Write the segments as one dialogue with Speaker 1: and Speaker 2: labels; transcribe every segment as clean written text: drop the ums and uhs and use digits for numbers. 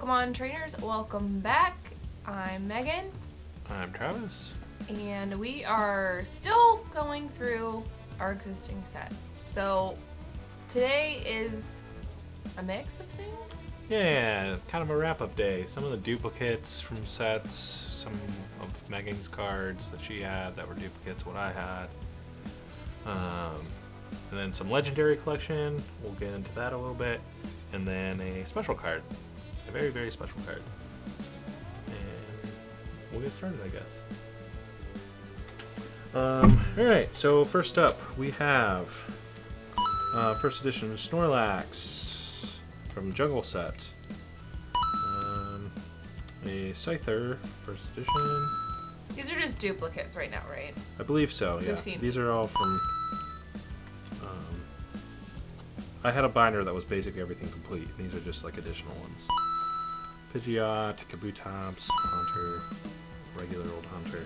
Speaker 1: Pokemon trainers, welcome back. I'm Megan.
Speaker 2: I'm Travis.
Speaker 1: And we are still going through our existing set. So today is a mix of things.
Speaker 2: Yeah, kind of a wrap-up day. Some of the duplicates from sets, some of Megan's cards that she had that were duplicates what I had. And then some legendary collection. We'll get into that a little bit. And then a special card. A very, very special card. And we'll get started, I guess. Alright, so first up we have first edition Snorlax from Jungle Set. A Scyther, first edition.
Speaker 1: These are just duplicates right now, right?
Speaker 2: I believe so, yeah. These are all from... I had a binder that was basically everything complete. These are just like additional ones. Pidgeot, Kabutops, Haunter, regular old Haunter.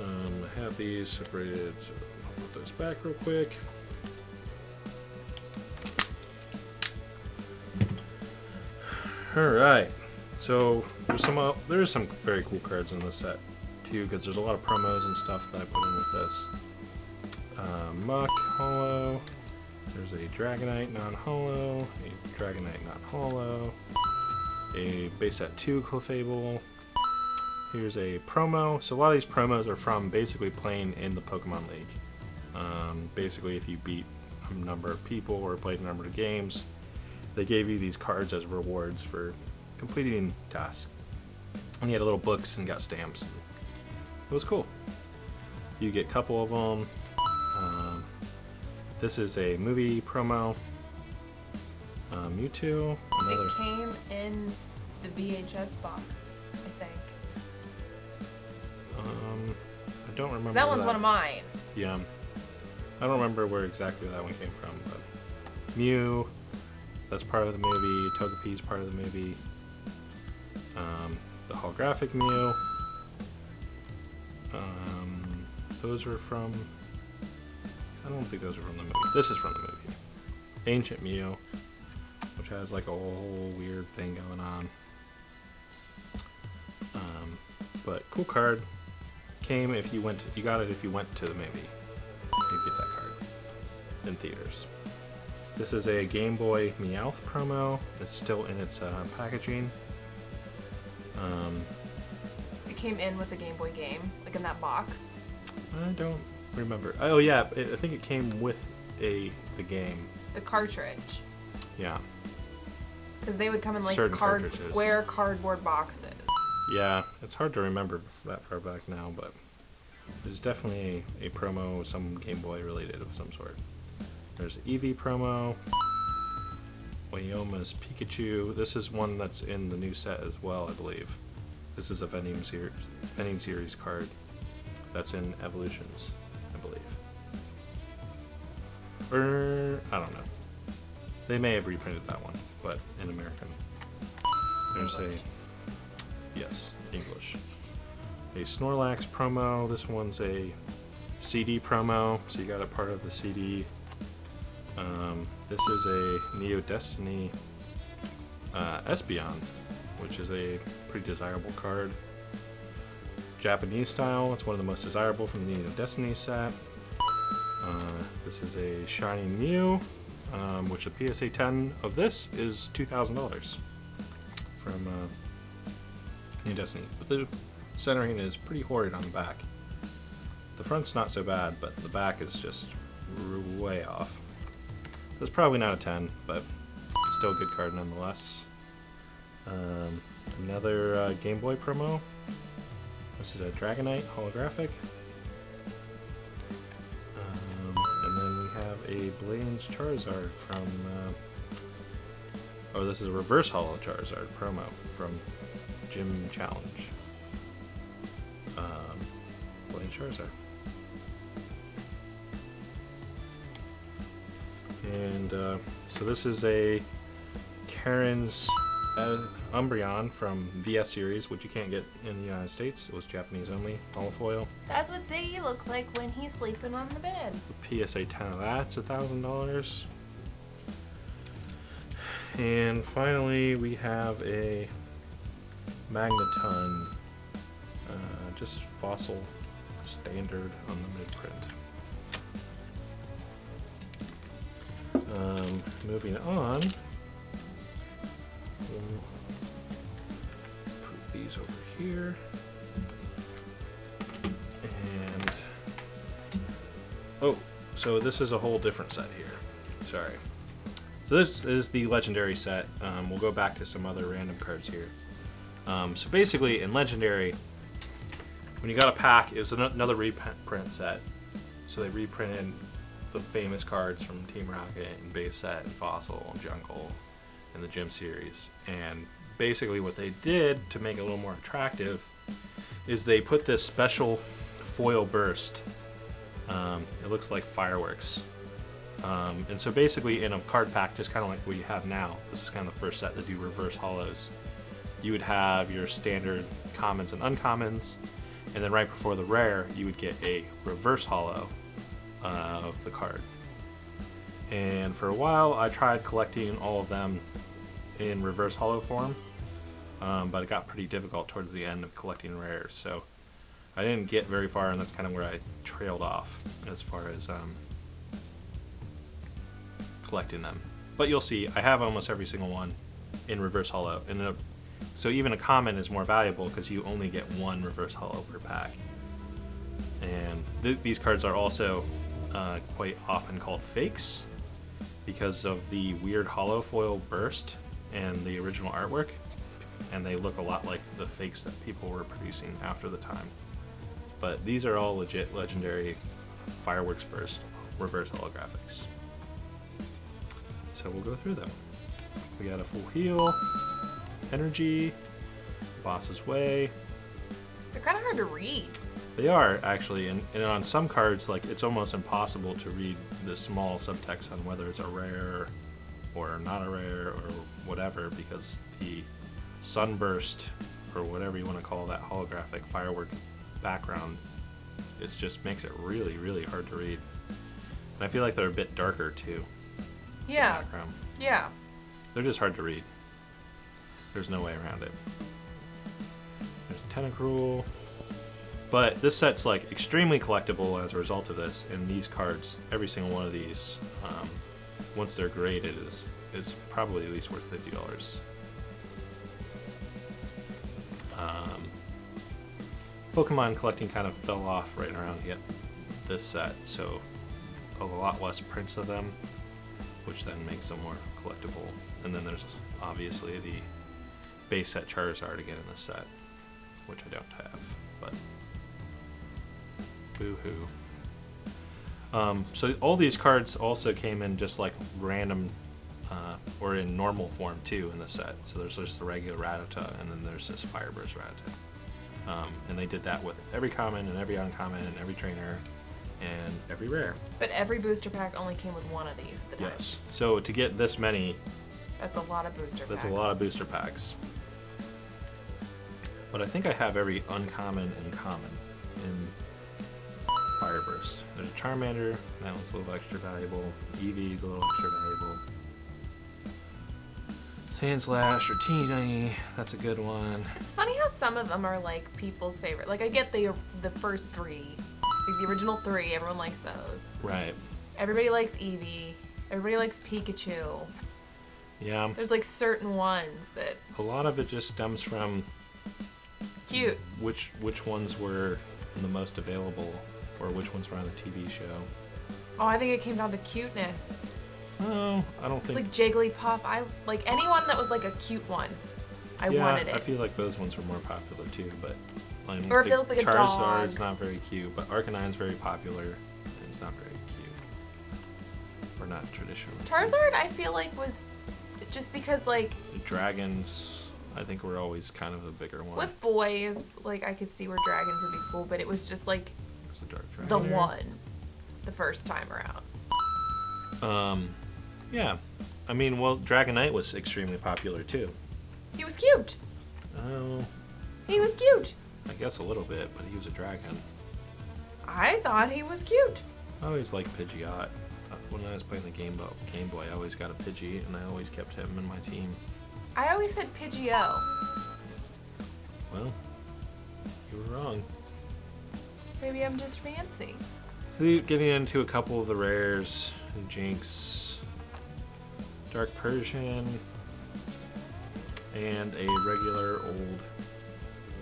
Speaker 2: I have these separated, so I'll put those back real quick. Alright, so there's some very cool cards in this set too, because there's a lot of promos and stuff that I put in with this. Muck, Holo. There's a Dragonite non-holo, a Dragonite non-holo, a base set 2 Clefable. Here's a promo. So a lot of these promos are from basically playing in the Pokemon League. Basically, if you beat a number of people or played a number of games, they gave you these cards as rewards for completing tasks. And you had little books and got stamps. It was cool. You get a couple of them. This is a movie promo. Mewtwo.
Speaker 1: It came in the VHS box, I think.
Speaker 2: I don't remember.
Speaker 1: That one's one of mine.
Speaker 2: Yeah. I don't remember where exactly that one came from, but Mew, that's part of the movie. Togepi's part of the movie. The holographic Mew. Those are from... I don't think those are from the movie. This is from the movie. Ancient Mew, which has like a whole weird thing going on. But cool card. Came if you went. You got it if you went to the movie. You get that card in theaters. This is a Game Boy Meowth promo. It's still in its packaging.
Speaker 1: It came in with a Game Boy game, like in that box.
Speaker 2: I don't remember. Oh yeah, I think it came with the game.
Speaker 1: The cartridge.
Speaker 2: Yeah.
Speaker 1: Because they would come in like square cardboard boxes.
Speaker 2: Yeah, it's hard to remember that far back now, but there's definitely a promo, some Game Boy related of some sort. There's Eevee promo. Wyoma's Pikachu. This is one that's in the new set as well, I believe. This is a vending series card that's in Evolutions, I believe. Or, I don't know. They may have reprinted that one, but in American. There's yes, English. A Snorlax promo. This one's a CD promo, so you got a part of the CD. This is a Neo Destiny Espeon, which is a pretty desirable card. Japanese style, it's one of the most desirable from the Neo Destiny set. This is a Shiny Mew, which the PSA 10 of this is $2,000 from New Destiny. But the centering is pretty horrid on the back. The front's not so bad, but the back is just way off. That's probably not a 10, but still a good card nonetheless. Another Game Boy promo. This is a Dragonite holographic. And then we have a Blaine's Charizard from... oh, this is a reverse holo Charizard promo from Gym Challenge. Blaine's Charizard. And so this is a Karen's Umbreon from VS Series, which you can't get in the United States. It was Japanese only, holofoil.
Speaker 1: That's what Ziggy looks like when he's sleeping on the bed.
Speaker 2: The PSA 10 of that's $1,000. And finally, we have a Magneton, just fossil standard unlimited print. Moving on, we'll put these over here. And oh, so this is a whole different set here. Sorry. So this is the legendary set. We'll go back to some other random cards here. So basically, in legendary, when you got a pack, it's another reprint set. So they reprinted the famous cards from Team Rocket and Base Set and Fossil and Jungle and the Gym series. And basically, what they did to make it a little more attractive is they put this special foil burst. It looks like fireworks. And so basically in a card pack, just kind of like we have now, this is kind of the first set to do reverse holos. You would have your standard commons and uncommons, and then right before the rare, you would get a reverse holo of the card. And for a while, I tried collecting all of them in reverse holo form, but it got pretty difficult towards the end of collecting rares, so I didn't get very far, and that's kind of where I trailed off as far as collecting them. But you'll see, I have almost every single one in reverse holo, and so even a common is more valuable because you only get one reverse holo per pack. And these cards are also quite often called fakes because of the weird holo foil burst and the original artwork, and they look a lot like the fakes that people were producing after the time. But these are all legit legendary fireworks burst reverse holographics. So we'll go through them. We got a full heal, energy, boss's way.
Speaker 1: They're kind of hard to read.
Speaker 2: They are, actually, and on some cards, like, it's almost impossible to read the small subtext on whether it's a rare or not a rare or whatever, because the sunburst, or whatever you want to call that holographic firework background, just makes it really, really hard to read. And I feel like they're a bit darker, too.
Speaker 1: Yeah.
Speaker 2: Background.
Speaker 1: Yeah.
Speaker 2: They're just hard to read. There's no way around it. There's Tentacruel. But this set's like extremely collectible as a result of this, and these cards, every single one of these, once they're graded, is probably at least worth $50. Pokemon collecting kind of fell off right around this set, so a lot less prints of them, which then makes them more collectible. And then there's obviously the base set Charizard again in this set, which I don't have, but boo-hoo. So all these cards also came in just like random, or in normal form too in the set. So there's just the regular Rattata, and then there's this Fireburst Rattata. And they did that with every common and every uncommon and every trainer and every rare.
Speaker 1: But every booster pack only came with one of these at the time.
Speaker 2: Yes. So to get this many,
Speaker 1: that's a lot of booster packs.
Speaker 2: That's a lot of booster packs. But I think I have every uncommon and common in Fireburst. There's a Charmander, that one's a little extra valuable. Eevee's a little extra valuable. Sandslash or Teeny, that's a good one.
Speaker 1: It's funny how some of them are like people's favorite. Like I get the first three, like the original three, everyone likes those.
Speaker 2: Right.
Speaker 1: Everybody likes Eevee. Everybody likes Pikachu.
Speaker 2: Yeah.
Speaker 1: There's like certain ones that.
Speaker 2: A lot of it just stems from
Speaker 1: cute.
Speaker 2: Which ones were the most available, or which ones were on the TV show.
Speaker 1: Oh, I think it came down to cuteness.
Speaker 2: Oh, I don't think.
Speaker 1: It's like Jigglypuff. I like anyone that was like a cute one. I wanted it.
Speaker 2: I feel like those ones were more popular too, but I
Speaker 1: or if it looked like a dog.
Speaker 2: Charizard's not very cute, but Arcanine's very popular. And it's not very cute. Or not traditional.
Speaker 1: Charizard, I feel like was just because like
Speaker 2: dragons, I think were always kind of a bigger one.
Speaker 1: With boys, like I could see where dragons would be cool, but it was just like
Speaker 2: There's a dark dragon
Speaker 1: the
Speaker 2: there.
Speaker 1: one, the first time around.
Speaker 2: Yeah. I mean, well, Dragonite was extremely popular too.
Speaker 1: He was cute.
Speaker 2: Oh.
Speaker 1: He was cute.
Speaker 2: I guess a little bit, but he was a dragon.
Speaker 1: I thought he was cute.
Speaker 2: I always liked Pidgeot. I think Pidgeot's a little bit more when I was playing the Game Boy, I always got a Pidgey, and I always kept him in my team.
Speaker 1: I always said Pidgeot.
Speaker 2: Well, you were wrong.
Speaker 1: Maybe I'm just fancy.
Speaker 2: Getting into a couple of the rares, Jinx, Dark Persian, and a regular old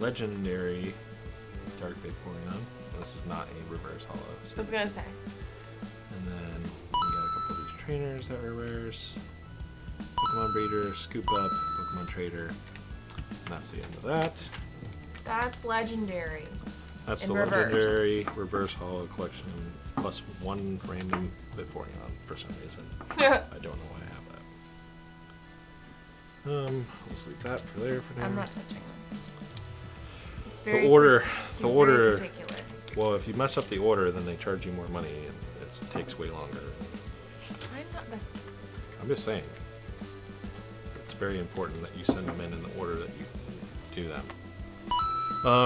Speaker 2: legendary Dark Vaporeon. This is not a reverse hollow. So.
Speaker 1: I was gonna say.
Speaker 2: And then we got a couple of these trainers that were rares. Pokemon Breeder, Scoop Up, Pokemon Trader. And that's the end of that.
Speaker 1: That's legendary.
Speaker 2: That's
Speaker 1: in
Speaker 2: the
Speaker 1: reverse.
Speaker 2: legendary reverse hollow collection plus one random Vaporeon for some reason. I don't know why I have that. Let's leave that for there for now.
Speaker 1: I'm not touching them. It's
Speaker 2: The
Speaker 1: very
Speaker 2: order.
Speaker 1: it's
Speaker 2: The
Speaker 1: very
Speaker 2: order.
Speaker 1: particular.
Speaker 2: Well, if you mess up the order, then they charge you more money, and it takes way longer.
Speaker 1: I'm not the.
Speaker 2: I'm just saying. It's very important that you send them in the order that you do them.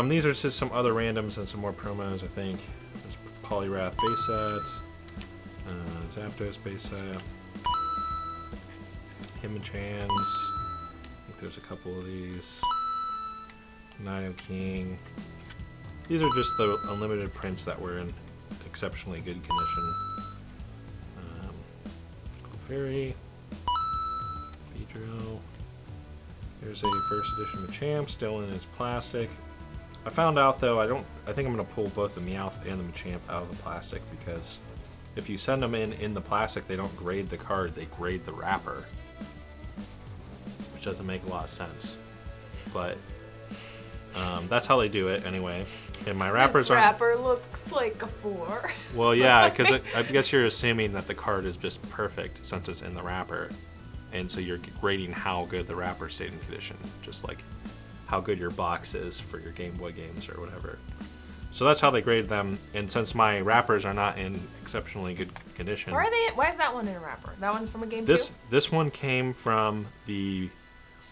Speaker 2: These are just some other randoms and some more promos, I think. There's Poliwrath base set, Zapdos base set, Himachans. I think there's a couple of these. Nidoking. These are just the unlimited prints that were in exceptionally good condition. Clefairy, Beedrill. Here's a first edition Machamp, still in its plastic. I found out though, I think I'm gonna pull both the Meowth and the Machamp out of the plastic because if you send them in the plastic, they don't grade the card, they grade the wrapper, which doesn't make a lot of sense. But that's how they do it anyway. And my wrappers
Speaker 1: This wrapper looks like a 4.
Speaker 2: Well, yeah, because I guess you're assuming that the card is just perfect since it's in the wrapper, and so you're grading how good the wrapper stayed in condition, just like how good your box is for your Game Boy games or whatever. So that's how they grade them. And since my wrappers are not in exceptionally good condition,
Speaker 1: Why are they? Why is that one in a wrapper? That one's from a game
Speaker 2: this one came from the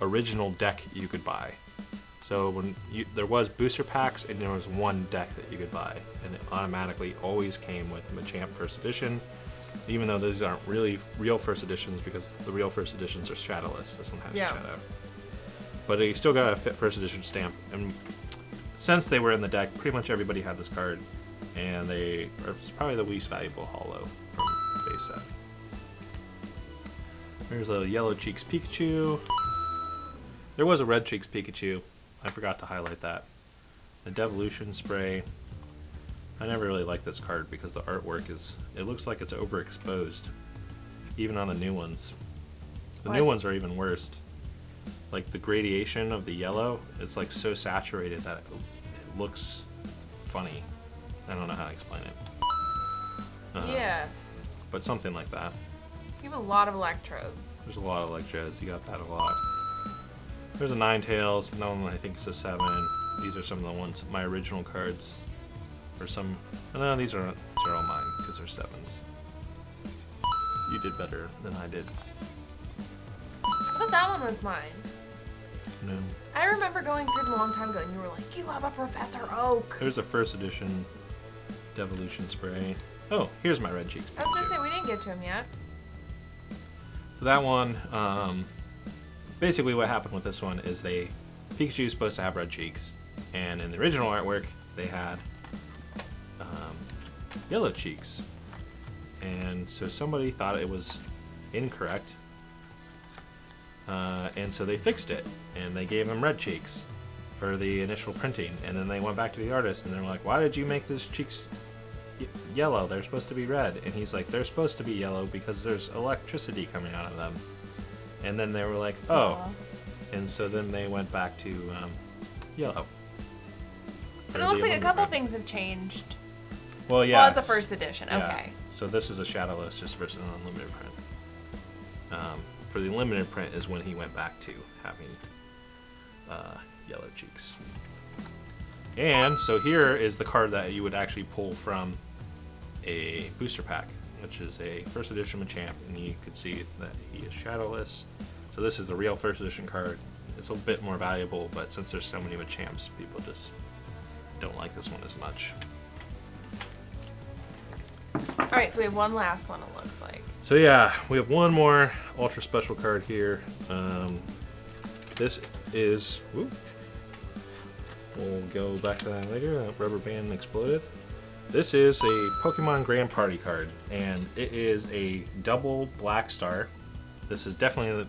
Speaker 2: original deck you could buy. So when there was booster packs and there was one deck that you could buy, and it automatically always came with Machamp First Edition, even though these aren't really real First Editions because the real First Editions are shadowless. This one has a shadow. But you still got a First Edition stamp, and since they were in the deck, pretty much everybody had this card, and they are probably the least valuable holo from base set. There's a Yellow Cheeks Pikachu. There was a Red Cheeks Pikachu. I forgot to highlight that. The Devolution Spray. I never really liked this card because the artwork it looks like it's overexposed, even on the new ones. The new ones are even worse. Like the gradation of the yellow, it's like so saturated that it looks funny. I don't know how to explain it.
Speaker 1: Yes.
Speaker 2: But something like that.
Speaker 1: You have a lot of electrodes.
Speaker 2: There's a lot of electrodes. You got that a lot. There's a Ninetales. No one I think it's a 7. These are some of the ones, my original cards. Or some. No, these are all mine because they're 7s. You did better than I did.
Speaker 1: I thought that one was mine.
Speaker 2: No.
Speaker 1: I remember going through them a long time ago, and you were like, "You have a Professor Oak."
Speaker 2: There's a first edition Devolution Spray. Oh, here's my Red Cheeks Pikachu.
Speaker 1: I was gonna say we didn't get to him yet.
Speaker 2: So that one, basically what happened with this one is Pikachu is supposed to have red cheeks, and in the original artwork they had yellow cheeks, and so somebody thought it was incorrect, and so they fixed it, and they gave him red cheeks for the initial printing, and then they went back to the artist and they're like, "Why did you make those cheeks yellow? They're supposed to be red." And he's like, "They're supposed to be yellow because there's electricity coming out of them." And then they were like, "Oh."
Speaker 1: Aw.
Speaker 2: And so then they went back to yellow.
Speaker 1: But it looks like a couple things have changed.
Speaker 2: Well, yeah.
Speaker 1: Well, it's a first edition.
Speaker 2: Yeah.
Speaker 1: Okay.
Speaker 2: So this is a shadowless just versus an unlimited print. For the limited print is when he went back to having yellow cheeks. And so here is the card that you would actually pull from a booster pack, which is a first edition Machamp, and you could see that he is shadowless. So this is the real first edition card. It's a bit more valuable, but since there's so many Machamps, people just don't like this one as much.
Speaker 1: Alright, so we have one last one, it looks like.
Speaker 2: So yeah, we have one more ultra special card here. This is, whoop, we'll go back to that later. That rubber band exploded. This is a Pokemon Grand Party card, and it is a double black star. This is definitely,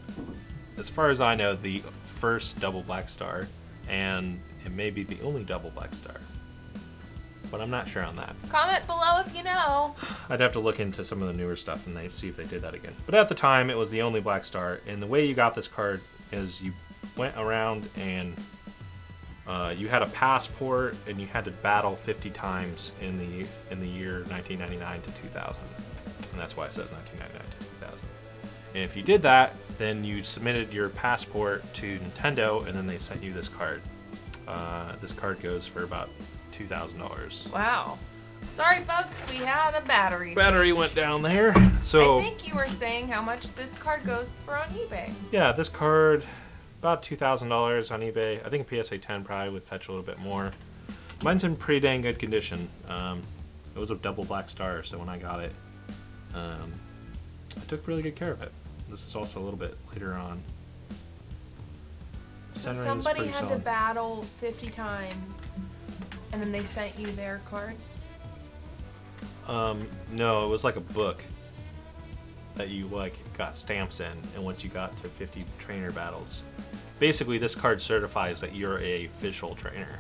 Speaker 2: as far as I know, the first double black star, and it may be the only double black star. But I'm not sure on that.
Speaker 1: Comment below if you know.
Speaker 2: I'd have to look into some of the newer stuff and see if they did that again. But at the time, it was the only black star, and the way you got this card is you went around and you had a passport, and you had to battle 50 times in the year 1999 to 2000, and that's why it says 1999 to 2000. And if you did that, then you submitted your passport to Nintendo, and then they sent you this card. This card goes for about $2,000.
Speaker 1: Wow. Sorry, folks, we had a battery.
Speaker 2: Battery went down there. So
Speaker 1: I think you were saying how much this card goes for on eBay.
Speaker 2: yeah, this card about $2,000 on eBay. I think a PSA 10 probably would fetch a little bit more. Mine's in pretty dang good condition. It was a double black star, so when I got it, I took really good care of it. This was also a little bit later on.
Speaker 1: So
Speaker 2: Centering's
Speaker 1: somebody
Speaker 2: pretty
Speaker 1: had to
Speaker 2: solid.
Speaker 1: battle 50 times, and then they sent you their card?
Speaker 2: No, it was like a book that you got stamps in, and once you got to 50 trainer battles, basically this card certifies that you're a official trainer.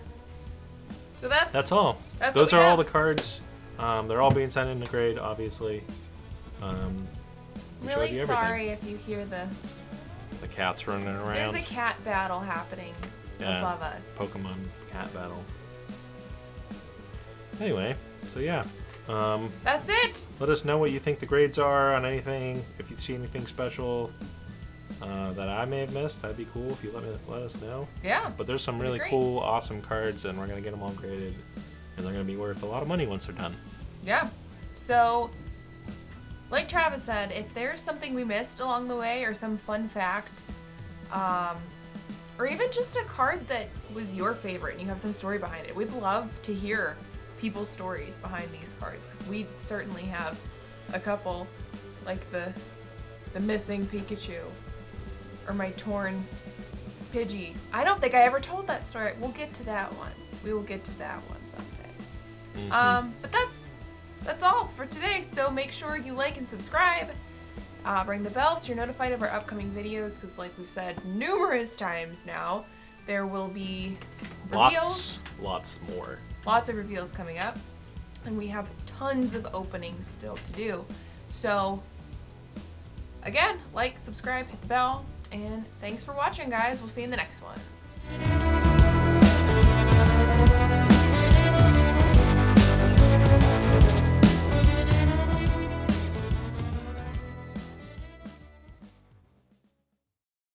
Speaker 1: So
Speaker 2: That's all.
Speaker 1: That's
Speaker 2: Those
Speaker 1: what we
Speaker 2: are all
Speaker 1: have.
Speaker 2: the cards. They're all being sent into grade, obviously. We showed
Speaker 1: Really
Speaker 2: you everything.
Speaker 1: sorry if you hear the...
Speaker 2: The cat's running around.
Speaker 1: There's a cat battle happening above us.
Speaker 2: Pokemon cat battle. Anyway, so yeah.
Speaker 1: That's it!
Speaker 2: Let us know what you think the grades are on anything. If you see anything special that I may have missed, that'd be cool if you let us know.
Speaker 1: Yeah.
Speaker 2: But there's some
Speaker 1: That'd be
Speaker 2: really
Speaker 1: great.
Speaker 2: cool, awesome cards, and we're gonna get them all graded, and they're gonna be worth a lot of money once they're done.
Speaker 1: Yeah. So, like Travis said, if there's something we missed along the way or some fun fact, or even just a card that was your favorite and you have some story behind it, we'd love to hear people's stories behind these cards, because we certainly have a couple, like the missing Pikachu or my torn Pidgey. I don't think I ever told that story. We'll get to that one. We will get to that one someday.
Speaker 2: Mhm.
Speaker 1: But that's all for today, so make sure you like and subscribe. Ring the bell so you're notified of our upcoming videos, because like we've said numerous times now, there will be reveals.
Speaker 2: Lots more.
Speaker 1: Lots of reveals coming up, and we have tons of openings still to do. So again, like, subscribe, hit the bell, and thanks for watching, guys. We'll see you in the next one.